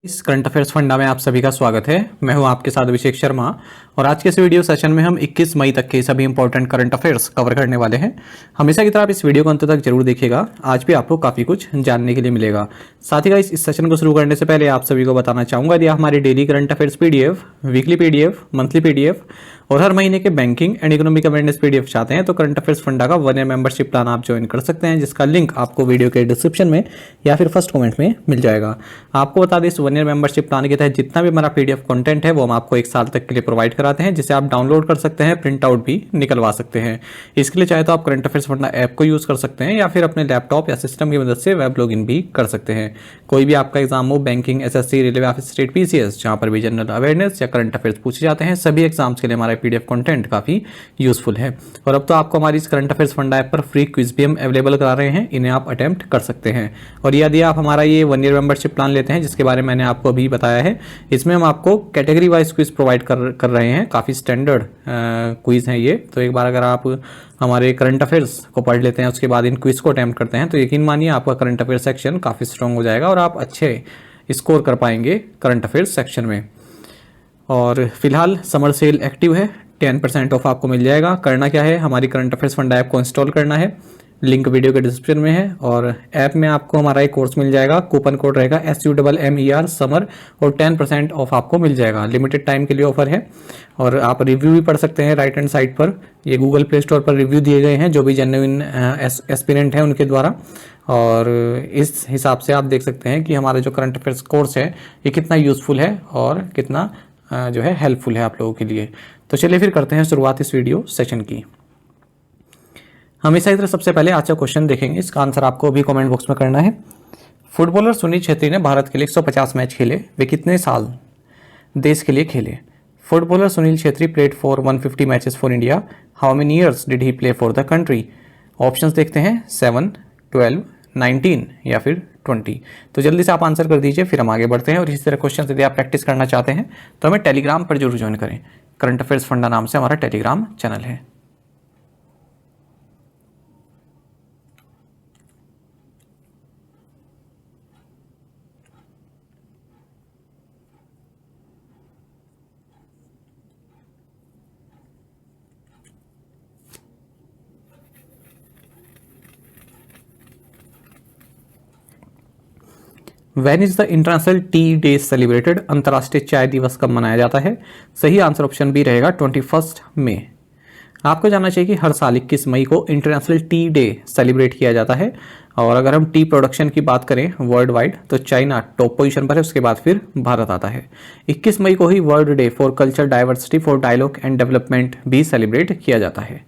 इस current affairs funda में आप सभी का स्वागत है। मैं हूं आपके साथ अभिषेक शर्मा और आज के इस वीडियो सेशन में हम 21 मई तक के सभी इंपॉर्टेंट करंट अफेयर्स कवर करने वाले हैं। हमेशा की तरह आप इस वीडियो को अंत तक जरूर देखिएगा, आज भी आपको काफ़ी कुछ जानने के लिए मिलेगा। साथ ही गाइस इस सेशन को शुरू करने से पहले आप सभी को बताना चाहूँगा, यदि आप हमारी daily current affairs PDF, weekly PDF, monthly PDF और हर महीने के banking and economic awareness PDF चाहते हैं तो करंट अफेयर्स फंडा का 1 ईयर मेंबरशिप प्लान आप ज्वाइन कर सकते हैं, जिसका लिंक आपको वीडियो के डिस्क्रिप्शन में या फिर फर्स्ट कमेंट में मिल जाएगा। आपको बता दें, इस 1 ईयर मेंबरशिप प्लान के तहत जितना भी हमारा पीडीएफ कंटेंट है वो हम आपको 1 साल तक के लिए प्रोवाइड कराते हैं, जिसे आप डाउनलोड कर सकते हैं, प्रिंट आउट भी निकलवा सकते हैं। इसके लिए चाहे तो आप करंट अफेयर्स फंडा ऐप को यूज़ कर सकते हैं या फिर अपने लैपटॉप या सिस्टम की मदद से वेब लॉगिन भी कर सकते हैं। कोई भी आपका एग्जाम हो, banking, SSC, railway office, state PCS, जहाँ पर भी जनरल अवेयरनेस या करंट अफेयर्स पूछे जाते हैं, सभी एग्जाम्स के लिए हमारा पीडीएफ कंटेंट काफ़ी यूजफुल है। और अब तो आपको हमारी इस करंट अफेयर्स फंडा ऐप पर फ्री क्विज भी हम अवेलेबल करा रहे हैं, इन्हें आप अटेम्प्ट कर सकते हैं। और यदि आप हमारा ये 1 ईयर मेंबरशिप प्लान लेते हैं, जिसके बारे में मैंने आपको अभी बताया है, इसमें हम आपको कैटेगरी वाइज क्विज प्रोवाइड कर रहे हैं। काफ़ी स्टैंडर्ड क्विज हैं ये। तो एक बार अगर आप हमारे करंट अफेयर्स को पढ़ लेते हैं, उसके बाद इन क्विज को अटेम्प्ट करते हैं, तो यकीन मानिए आपका करंट अफेयर सेक्शन काफ़ी स्ट्रॉन्ग हो जाएगा और आप अच्छे स्कोर कर पाएंगे करंट अफेयर्स सेक्शन में। और फिलहाल समर सेल एक्टिव है, 10% ऑफ आपको मिल जाएगा। करना क्या है, हमारी करंट अफेयर्स फंडा ऐप को इंस्टॉल करना है, लिंक वीडियो के डिस्क्रिप्शन में है। और ऐप में आपको हमारा एक कोर्स मिल जाएगा, कूपन कोड रहेगा SUMMER समर और 10% ऑफ आपको मिल जाएगा। लिमिटेड टाइम के लिए ऑफर है और आप रिव्यू भी पढ़ सकते हैं राइट हैंड साइड पर। ये गूगल प्ले स्टोर पर रिव्यू दिए गए हैं जो भी जेन्युइन एस्पिरेंट हैं उनके द्वारा। और इस हिसाब से आप देख सकते हैं कि हमारा जो करंट अफेयर्स कोर्स है ये कितना यूज़फुल है और कितना जो है हेल्पफुल है आप लोगों के लिए। तो चलिए फिर करते हैं शुरुआत इस वीडियो सेशन की। हमेशा की तरह सबसे पहले आज का क्वेश्चन देखेंगे, इसका आंसर आपको अभी कमेंट बॉक्स में करना है। फुटबॉलर सुनील छेत्री ने भारत के लिए 150 मैच खेले, वे कितने साल देश के लिए खेले? Footballer Sunil Chhetri played for 150 matches for India, how many years did he play for the country? Options देखते हैं, 7, 12, 19 या फिर 20। तो जल्दी से आप आंसर कर दीजिए, फिर हम आगे बढ़ते हैं। और इसी तरह क्वेश्चन यदि आप प्रैक्टिस करना चाहते हैं तो हमें टेलीग्राम पर जरूर ज्वाइन करें। करंट अफेयर्स फंडा नाम से हमारा टेलीग्राम चैनल है। When is the international T day celebrated? अंतर्राष्ट्रीय चाय दिवस कब मनाया जाता है? सही आंसर ऑप्शन बी रहेगा 21 मई। आपको जानना चाहिए कि हर साल 21 मई को इंटरनेशनल टी डे सेलिब्रेट किया जाता है। और अगर हम टी प्रोडक्शन की बात करें वर्ल्ड वाइड तो चाइना टॉप पोजीशन पर है, उसके बाद फिर भारत आता है। 21 मई को ही world day for culture diversity for dialogue and development भी सेलिब्रेट किया जाता है।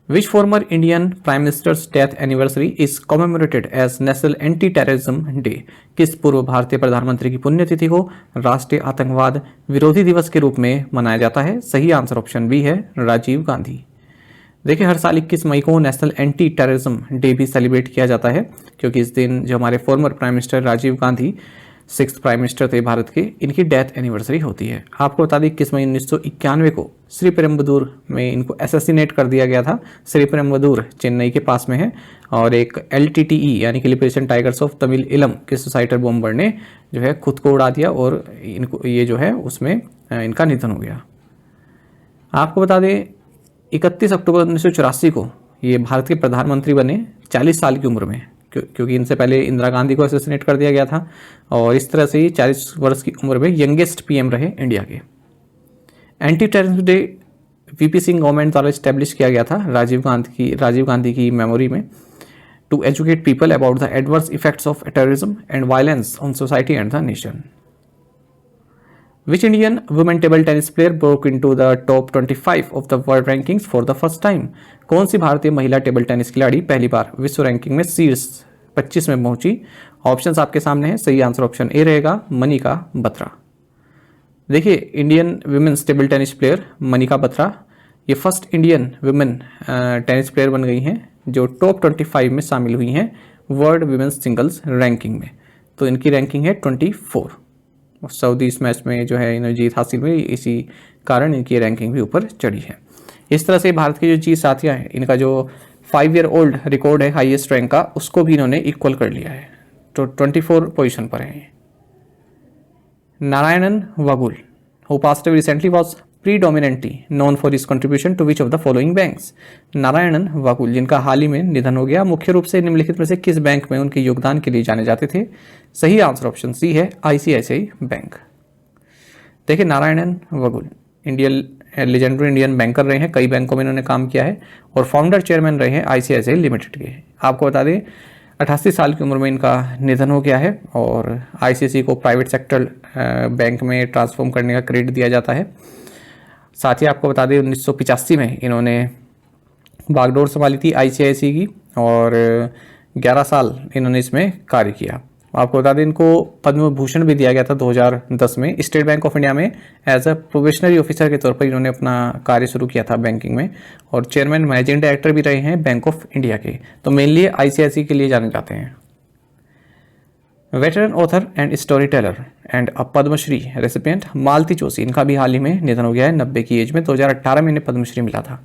Which former Indian Prime Minister's death anniversary is commemorated as National Anti-Terrorism Day? किस पूर्व भारतीय प्रधानमंत्री की पुण्यतिथि को राष्ट्रीय आतंकवाद विरोधी दिवस के रूप में मनाया जाता है? सही आंसर ऑप्शन बी है, राजीव गांधी। देखिए, हर साल 21 मई को नेशनल एंटी टेररिज्म डे भी सेलिब्रेट किया जाता है, क्योंकि इस दिन जो हमारे former prime minister Rajiv Gandhi 6th prime minister थे भारत के, इनकी डेथ एनिवर्सरी होती है। आपको बता दें 21 मई 1991 को श्रीपेरुम्बदूर में इनको असैसिनेट कर दिया गया था। श्रीपेरुम्बदूर चेन्नई के पास में है और एक LTTE यानी कि लिबरेशन टाइगर्स ऑफ तमिल इलम के सुसाइटर बॉम्बर ने जो है खुद को उड़ा दिया और इनको ये जो है उसमें इनका निधन हो गया। आपको बता दें 31 अक्टूबर 1984 को ये भारत के प्रधानमंत्री बने 40 साल की उम्र में, क्योंकि इनसे पहले इंदिरा गांधी को असैसिनेट कर दिया गया था। और इस तरह से ही 40 वर्ष की उम्र में यंगेस्ट PM रहे इंडिया के। Anti terrorism day VP Singh government द्वारा स्टैब्लिश किया गया था राजीव गांधी की मेमोरी में, to educate people about the adverse effects of terrorism and violence on society and the nation. Which Indian women table tennis player broke into the top 25 of the world rankings for the first time? कौन सी भारतीय महिला table tennis खिलाड़ी पहली बार विश्व ranking में शीर्ष 25 में पहुंची? ऑप्शंस आपके सामने हैं, सही आंसर ऑप्शन ए रहेगा, मनिका बत्रा। देखिए, Indian women's table tennis player Manika Batra ये first Indian women tennis player बन गई हैं जो टॉप 25 में शामिल हुई हैं वर्ल्ड विमेंस सिंगल्स रैंकिंग में। तो इनकी रैंकिंग है 24। सऊदी इस मैच में जो है इन्होंने जीत हासिल हुई, इसी कारण इनकी रैंकिंग भी ऊपर चढ़ी है। इस तरह से भारत की जो जी साथियाँ हैं, इनका जो 5 ईयर ओल्ड रिकॉर्ड है हाईएस्ट रैंक का, उसको भी इन्होंने इक्वल कर लिया है। तो 24 पोजीशन पर है। Narayanan वगुल who passed away recently was predominantly known for his contribution to which of the following banks? Narayanan वगुल जिनका हाल ही में निधन हो गया, मुख्य रूप से निम्नलिखित में से किस बैंक में उनके योगदान के लिए जाने जाते थे? सही आंसर ऑप्शन सी है आईसीआईसीआई बैंक। देखिए नारायणन वगुल लेजेंडरी इंडियन बैंकर रहे हैं, कई बैंकों में इन्होंने काम किया है और फाउंडर चेयरमैन रहे हैं आईसीआईसीआई लिमिटेड के। आपको बता दें 88 साल की उम्र में इनका निधन हो गया है और आईसीआईसीआई को प्राइवेट सेक्टर बैंक में ट्रांसफॉर्म करने का क्रेडिट दिया जाता है। साथ ही आपको बता दें 1985 में इन्होंने बागडोर संभाली थी आईसीआईसीआई की और 11 साल इन्होंने इसमें कार्य किया। आपको बता दें इनको पद्म भूषण भी दिया गया था 2010 में। स्टेट बैंक ऑफ इंडिया में एज अ प्रोबेशनरी ऑफिसर के तौर पर इन्होंने अपना कार्य शुरू किया था बैंकिंग में और चेयरमैन मैनेजिंग डायरेक्टर भी रहे हैं बैंक ऑफ इंडिया के। तो मेनली आईसीआईसीआई के लिए जाने जाते हैं। Veteran author and story teller and a Padmashri recipient Malti Joshi, इनका भी हाल ही में निधन हो गया है 90 की एज में। 2018 में इन्हें पद्मश्री मिला था।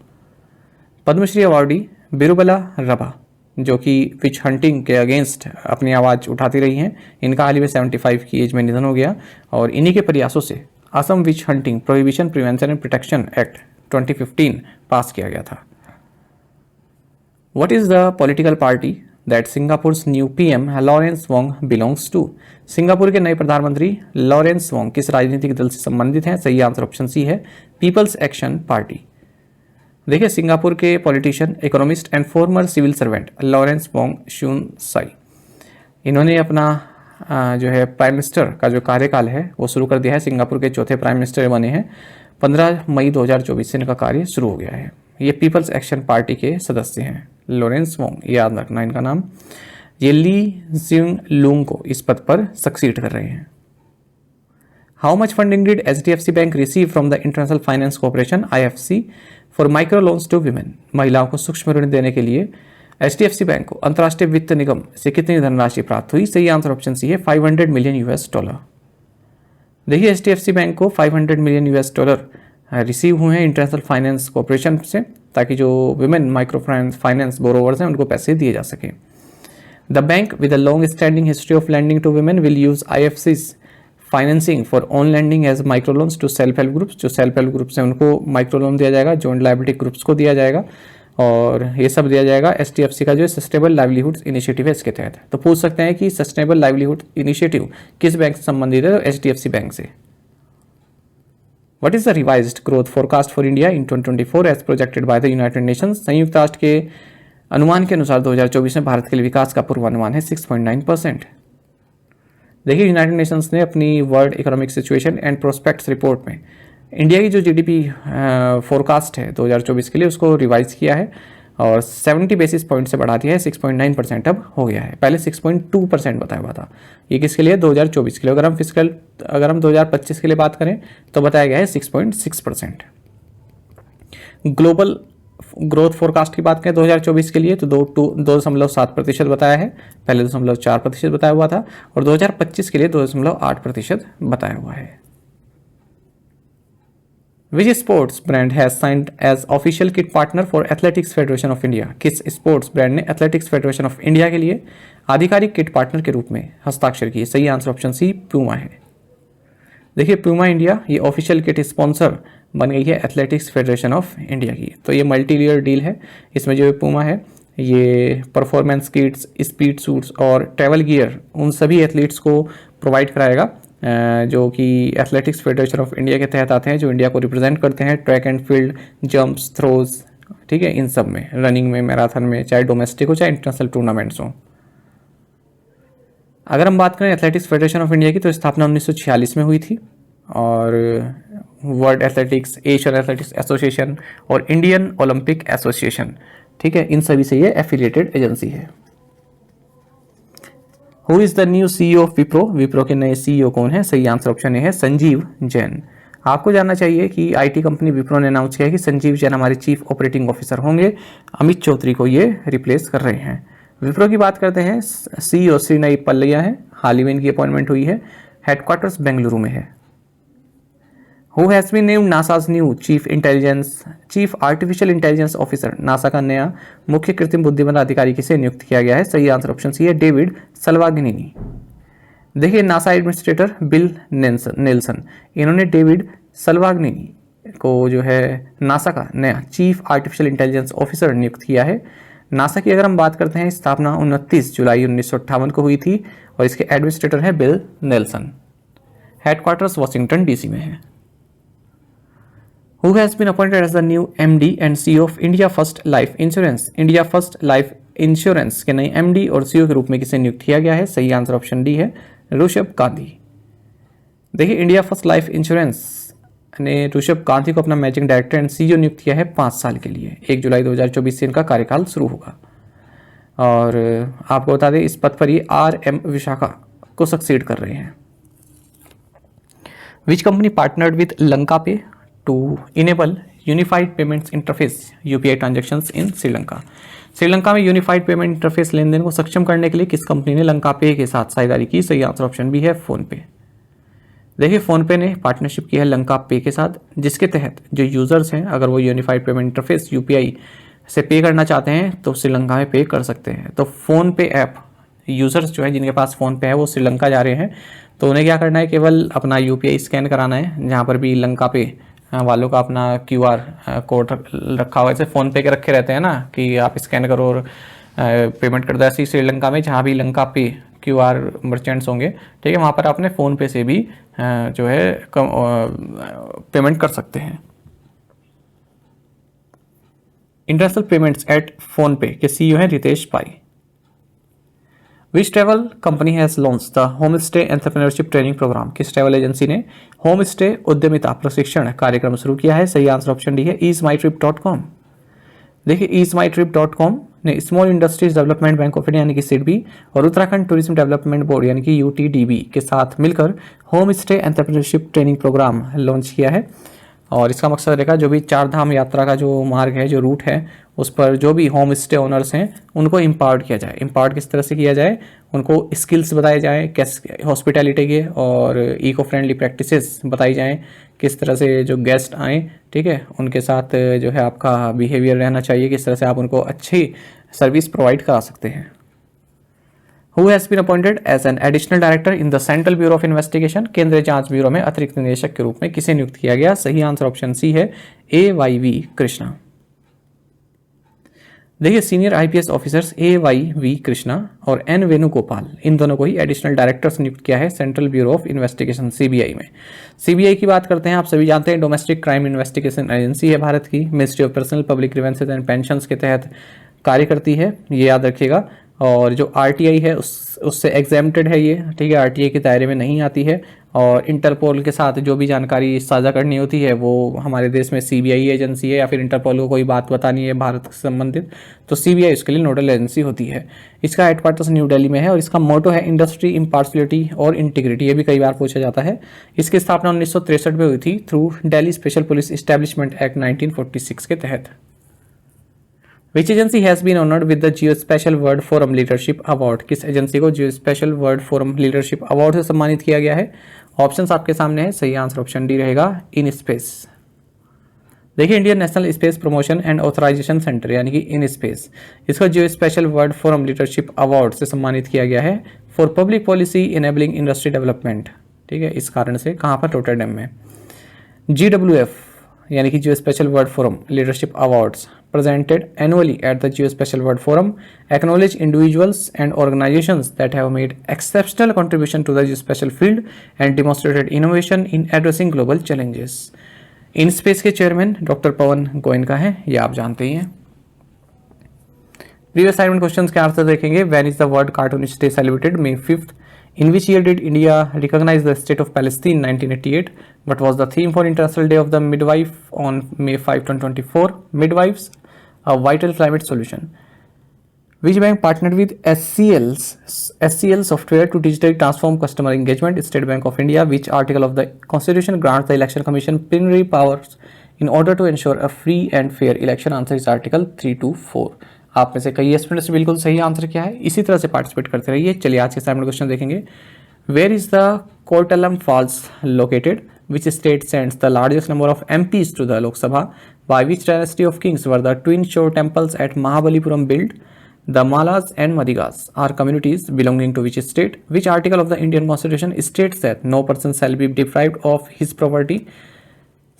पद्मश्री अवार्डी बिरुबला रबा जो कि विच हंटिंग के अगेंस्ट अपनी आवाज़ उठाती रही हैं, इनका हाल ही में 75 की एज में निधन हो गया और इन्हीं के प्रयासों से Assam witch hunting prohibition prevention and protection act 2015 pass किया गया था। What is the political party that Singapore's new PM Lawrence Wong belongs to? Singapore के नए प्रधानमंत्री लॉरेंस वोंग किस राजनीतिक दल से संबंधित हैं? सही आंसर ऑप्शन सी है पीपल्स एक्शन पार्टी। देखिए सिंगापुर के politician, economist and former civil servant Lawrence Wong Shyun Tsai, इन्होंने अपना जो है प्राइम मिनिस्टर का जो कार्यकाल है वो शुरू कर दिया है। सिंगापुर के चौथे प्राइम मिनिस्टर बने हैं। 15 मई 2024 से इनका कार्य शुरू हो गया है। ये पीपल्स एक्शन पार्टी के सदस्य हैं लॉरेंस वोंग, याद रखना इनका नाम। ये ली जिंग लूंग को इस पद पर सक्सीड कर रहे हैं। How much funding did HDFC bank receive from the international finance corporation IFC for micro loans to women? महिलाओं को सूक्ष्म ऋण देने के लिए एचडीएफसी बैंक को अंतर्राष्ट्रीय वित्त निगम से कितनी धनराशि प्राप्त हुई? सही आंसर ऑप्शन सी है $500 मिलियन। देखिए एचडीएफसी बैंक को $500 मिलियन रिसीव हुए हैं इंटरनेशनल फाइनेंस कॉर्पोरेशन से, ताकि जो विमेन माइक्रो फाइनेंस बोरोवर्स हैं उनको पैसे दिए जा सके। The bank with a long standing history of lending to women will use IFC's financing for on lending as micro loans to self help groups. जो सेल्फ हेल्प ग्रुप्स हैं उनको micro loan दिया जाएगा, जॉइंट लायबिलिटी ग्रुप्स को दिया जाएगा और ये सब दिया जाएगा एचडीएफसी का जो सस्टेनेबल लाइवलीहुड इनिशिएटिव है इसके तहत। तो पूछ सकते हैं कि सस्टेनेबल लाइवलीहुड इनिशिएटिव किस बैंक से संबंधित है? तो एचडीएफसी बैंक से। What is the revised growth forecast for India in 2024 as projected by the united nations? संयुक्त राष्ट्र के अनुमान के अनुसार 2024 में भारत के लिए विकास का पूर्वानुमान है 6.9%। देखिए यूनाइटेड नेशंस ने अपनी world economic situation and prospects report में इंडिया की जो जीडीपी फोरकास्ट है 2024 के लिए उसको रिवाइज किया है और 70 बेसिस पॉइंट से बढ़ा दिया है। 6.9% अब हो गया है, पहले 6.2% बताया हुआ था। ये किसके लिए? 2024 के लिए। अगर हम 2025 के लिए बात करें तो बताया गया है 6.6%। ग्लोबल ग्रोथ फोरकास्ट की बात करें 2024 के लिए तो 2.7% बताया है, पहले 2.4% बताया हुआ था और 2025 के लिए 2.8% बताया हुआ है। Which sports brand has signed as official kit partner for Athletics Federation of India? किस स्पोर्ट्स ब्रांड ने एथलेटिक्स फेडरेशन ऑफ इंडिया के लिए आधिकारिक किट पार्टनर के रूप में हस्ताक्षर किए? सही आंसर ऑप्शन सी प्यूमा है। देखिए प्यूमा इंडिया ये ऑफिशियल किट स्पॉन्सर बन गई है एथलेटिक्स फेडरेशन ऑफ इंडिया की। तो ये मल्टी ईयर डील है। इसमें जो प्यूमा है ये परफॉर्मेंस किट्स, स्पीड सूट्स और ट्रैवल गियर उन सभी एथलीट्स को प्रोवाइड कराएगा जो कि एथलेटिक्स फेडरेशन ऑफ इंडिया के तहत आते हैं, जो इंडिया को रिप्रेजेंट करते हैं track and field, jumps, throws, ठीक है, इन सब में, रनिंग में, मैराथन में, चाहे डोमेस्टिक हो चाहे इंटरनेशनल टूर्नामेंट्स हो। अगर हम बात करें एथलेटिक्स फेडरेशन ऑफ इंडिया की तो स्थापना 1946 में हुई थी और world athletics, Asian athletics association और इंडियन ओलंपिक एसोसिएशन, ठीक है, इन सभी से ये एफिलिएटेड एजेंसी है। Who is the new CEO of Wipro? Wipro के नए CEO कौन है? सही आंसर ऑप्शन ए है संजीव जैन। आपको जानना चाहिए कि IT कंपनी विप्रो ने अनाउंस किया है कि संजीव जैन हमारे चीफ ऑपरेटिंग ऑफिसर होंगे। अमित चौधरी को ये रिप्लेस कर रहे हैं। विप्रो की बात करते हैं, CEO श्रीनई पल्लिया है, हाल ही में इनकी अपॉइंटमेंट हुई है, हेडक्वार्टर्स बेंगलुरु में है। Who has been named NASA's new chief artificial intelligence officer? NASA का नया मुख्य कृत्रिम बुद्धिमत्ता अधिकारी किसे नियुक्त किया गया है? सही आंसर ऑप्शन सी है डेविड सल्वागिनी। देखिए नासा एडमिनिस्ट्रेटर बिल नेल्सन इन्होंने डेविड सल्वाग्नी को जो है नासा का नया चीफ आर्टिफिशियल इंटेलिजेंस ऑफिसर नियुक्त किया है। नासा की अगर हम बात करते हैं, स्थापना 29 जुलाई 1958 को हुई थी और इसके एडमिनिस्ट्रेटर हैं bill Nelson. Headquarters Washington DC में है। Who has been appointed as the new MD and CEO of India First Life Insurance? India first life insurance के नए MD और CEO के रूप में किसे नियुक्त किया गया है? सही आंसर ऑप्शन डी है, ऋषभ गांधी। देखिए इंडिया फर्स्ट लाइफ इंश्योरेंस ने ऋषभ गांधी को अपना मैनेजिंग डायरेक्टर एंड CEO नियुक्त किया है 5 साल के लिए। 1 जुलाई 2024 से इनका कार्यकाल शुरू होगा। और आपको बता दें इस पद पर ये RM विशाखा को सक्सीड कर रहे हैं। Which company partnered with Lanka pay to enable unified payments interface UPI transactions in Sri Lanka? Sri Lanka में यूनिफाइड पेमेंट इंटरफेस लेनदेन को सक्षम करने के लिए किस कंपनी ने लंका पे के साथ साझेदारी की? सही आंसर ऑप्शन बी है, फोन पे। देखिए फोन पे ने पार्टनरशिप की है लंका पे के साथ, जिसके तहत जो यूजर्स हैं अगर वो यूनिफाइड पेमेंट इंटरफेस UPI से पे करना चाहते हैं तो श्रीलंका में पे कर सकते हैं। तो फोन पे ऐप यूजर्स जो है जिनके पास फोन पे है वो श्रीलंका जा रहे हैं तो उन्हें क्या करना है, केवल अपना UPI स्कैन कराना है। जहाँ पर भी लंका पे वालों का अपना QR कोड रखा हुआ है, जैसे फ़ोन पे के रखे रहते हैं ना कि आप स्कैन करो और पेमेंट कर दो, ऐसे ही श्रीलंका में जहाँ भी लंका पे QR मर्चेंट्स होंगे, ठीक है, वहाँ पर आपने फ़ोन पे से भी जो है पेमेंट कर सकते हैं। इंटरनेशनल पेमेंट्स एट फ़ोन पे के CEO हैं Ritesh Pai. Which travel company has launched the home stay entrepreneurship training program? किस ट्रैवल एजेंसी ने होम स्टे उद्यमिता प्रशिक्षण कार्यक्रम शुरू किया है? सही आंसर ऑप्शन डी है, easemytrip.com। देखिए easemytrip.com ने small industries development bank of India यानी कि सिडबी और उत्तराखंड टूरिज्म डेवलपमेंट बोर्ड यानी कि UTDB के साथ मिलकर home stay entrepreneurship training programme launch किया है। और इसका मकसद रहेगा जो भी 4 धाम यात्रा का जो मार्ग है, जो रूट है, उस पर जो भी होम स्टे ओनर्स हैं उनको इम्पावर्ड किया जाए। इम्पावर्ड किस तरह से किया जाए, उनको स्किल्स बताए जाएँ कैसे हॉस्पिटैलिटी के और इको फ्रेंडली प्रैक्टिसेस बताई जाएँ, किस तरह से जो गेस्ट आएँ, ठीक है, उनके साथ जो है आपका बिहेवियर रहना चाहिए, किस तरह से आप उनको अच्छी सर्विस प्रोवाइड करा सकते हैं। Who has been appointed as an additional director in the Central Bureau of Investigation? केंद्रीय जांच ब्यूरो में अतिरिक्त निदेशक के रूप में किसे नियुक्त किया गया? सही आंसर ऑप्शन सी है, AYV कृष्णा। देखिए senior IPS officers AYV Krishna और N वेणुगोपाल, इन दोनों को ही एडिशनल डायरेक्टर्स नियुक्त किया है central bureau of investigation CBI में। CBI की बात करते हैं, आप सभी जानते हैं डोमेस्टिक क्राइम इन्वेस्टिगेशन एजेंसी है भारत की, ministry of personnel public grievances and pensions के तहत कार्य करती है, ये याद रखिएगा। और जो RTI है उससे एग्जेम्प्टेड है ये, ठीक है, RTI के दायरे में नहीं आती है। और इंटरपोल के साथ जो भी जानकारी साझा करनी होती है वो हमारे देश में CBI एजेंसी है, या फिर इंटरपोल को कोई बात बतानी है भारत से संबंधित तो CBI उसके लिए नोडल एजेंसी होती है। इसका हेडक्वार्टर्स न्यू दिल्ली में है और इसका मोटो है इंडस्ट्री, इम्पार्शियलिटी और इंटीग्रिटी। ये भी कई बार पूछा जाता है। इसकी स्थापना 1963 में हुई थी through Delhi special police establishment act 1946 के तहत। Which agency has been honored with the Geospatial World Forum Leadership Award? किस एजेंसी को Geospatial World Forum Leadership Award से सम्मानित किया गया है? ऑप्शंस आपके सामने है, सही आंसर ऑप्शन डी रहेगा, इन स्पेस। देखिए Indian national space promotion and authorisation centre यानी कि इन स्पेस, इसको Geospatial World Forum Leadership Award से सम्मानित किया गया है for public policy enabling industry development, ठीक है, इस कारण से। कहाँ पर? रोटरडैम में। GWF यानी कि Geospatial World Forum Leadership Awards presented annually at the Geospatial World Forum acknowledge individuals and organizations that have made exceptional contribution to the geospatial field and demonstrated innovation in addressing global challenges। In space के chairman doctor Pawan Goenka है, ये आप जानते ही हैं। Previous assignment questions के answer देखेंगे। When is the world cartoonist day celebrated? May 5th। In which year did India recognize the state of Palestine? 1988. What was the theme for International Day of the Midwife on May 5, 2024? Midwives, a vital climate solution. Which bank partnered with SCL software to digitally transform customer engagement? State Bank of India. Which article of the Constitution grants the Election Commission plenary powers in order to ensure a free and fair election? Answer is Article 324. आप में से कई students बिल्कुल सही answer क्या है, इसी तरह से पार्टिसिपेट करते रहिए। चलिए आज के असाइनमेंट क्वेश्चन देखेंगे। Where is the Courtallam falls located? Which state sends the largest number of MPs to the Lok Sabha? By which dynasty of kings were the twin shore temples at Mahabalipuram build? The Malas and Madigas are communities belonging to which state, which article of the Indian constitution states that no person shall be deprived of his property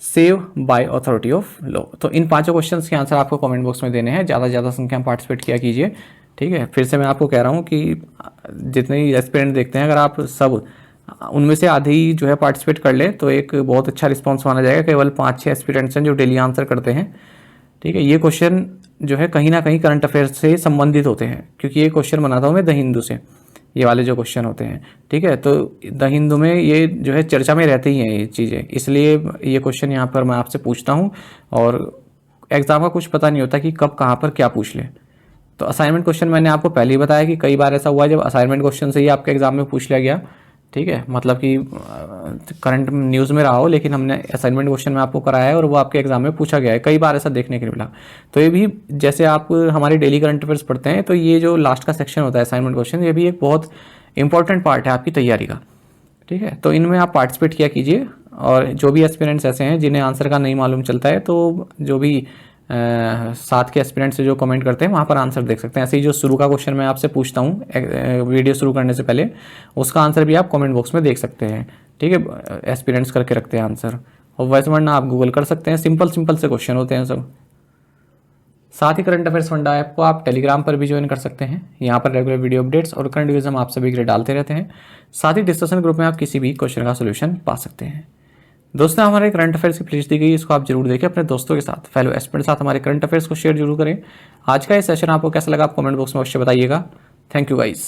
save by authority of law. तो इन पांचों questions के answer आपको comment box में देने हैं, ज़्यादा से ज़्यादा संख्या में पार्टिसिपेट किया कीजिए। ठीक है, फिर से मैं आपको कह रहा हूँ कि जितने ही एस्पिरेंट देखते हैं, अगर आप सब उनमें से आधी जो है पार्टिसिपेट कर ले तो एक बहुत अच्छा रिस्पॉन्स माना जाएगा। केवल 5-6 एस्पिरेंट्स हैं जो डेली आंसर करते हैं। ठीक है, ये क्वेश्चन जो है कहीं ना कहीं करंट अफेयर्स से संबंधित होते हैं, क्योंकि ये क्वेश्चन बनाता हूँ मैं द हिंदू से, ये वाले जो क्वेश्चन होते हैं। ठीक है, तो द हिंदू में ये जो है चर्चा में रहती ही हैं ये चीज़ें, इसलिए ये क्वेश्चन यहाँ पर मैं आपसे पूछता हूँ। और एग्ज़ाम का कुछ पता नहीं होता कि कब कहाँ पर क्या पूछ ले। तो असाइनमेंट क्वेश्चन मैंने आपको पहले ही बताया कि कई बार ऐसा हुआ है जब असाइनमेंट क्वेश्चन से ही आपके एग्जाम में पूछ लिया गया। ठीक है, मतलब कि करंट न्यूज़ में रहा हो लेकिन हमने असाइनमेंट क्वेश्चन में आपको कराया है और वो आपके एग्जाम में पूछा गया है, कई बार ऐसा देखने के लिए मिला। तो ये भी जैसे आप हमारे डेली करंट अफेयर्स पढ़ते हैं, तो ये जो लास्ट का सेक्शन होता है असाइनमेंट क्वेश्चन, ये भी एक बहुत इंपॉर्टेंट पार्ट है आपकी तैयारी का। ठीक है, तो इनमें आप पार्टिसिपेट किया कीजिए। और जो भी एस्पिरेंट्स ऐसे हैं जिन्हें आंसर का नहीं मालूम चलता है, तो जो भी साथ के एस्पिरेंट्स से जो कमेंट करते हैं वहाँ पर आंसर देख सकते हैं। ऐसे ही जो शुरू का क्वेश्चन मैं आपसे पूछता हूँ वीडियो शुरू करने से पहले, उसका आंसर भी आप कमेंट बॉक्स में देख सकते हैं। ठीक है, एस्पिरेंट्स करके रखते हैं आंसर, और वैसे वरना आप गूगल कर सकते हैं, सिंपल से क्वेश्चन होते हैं सब। साथ ही करंट अफेयर्स फंडा ऐप को आप टेलीग्राम पर भी ज्वाइन कर सकते हैं। यहाँ पर रेगुलर वीडियो अपडेट्स और करंट न्यूज़ हम आप सभी के लिए डालते रहते हैं। साथ ही डिस्कशन ग्रुप में आप किसी भी क्वेश्चन का सोल्यूशन पा सकते हैं। दोस्तों, हमारे करंट अफेयर्स की प्लेलिस्ट दी गई, इसको आप जरूर देखें, अपने दोस्तों के साथ, फेलो एस्पिरेंट साथ हमारे करंट अफेयर्स को शेयर जरूर करें। आज का ये सेशन आपको कैसा लगा आप कमेंट बॉक्स में अवश्य बताइएगा। Thank you guys.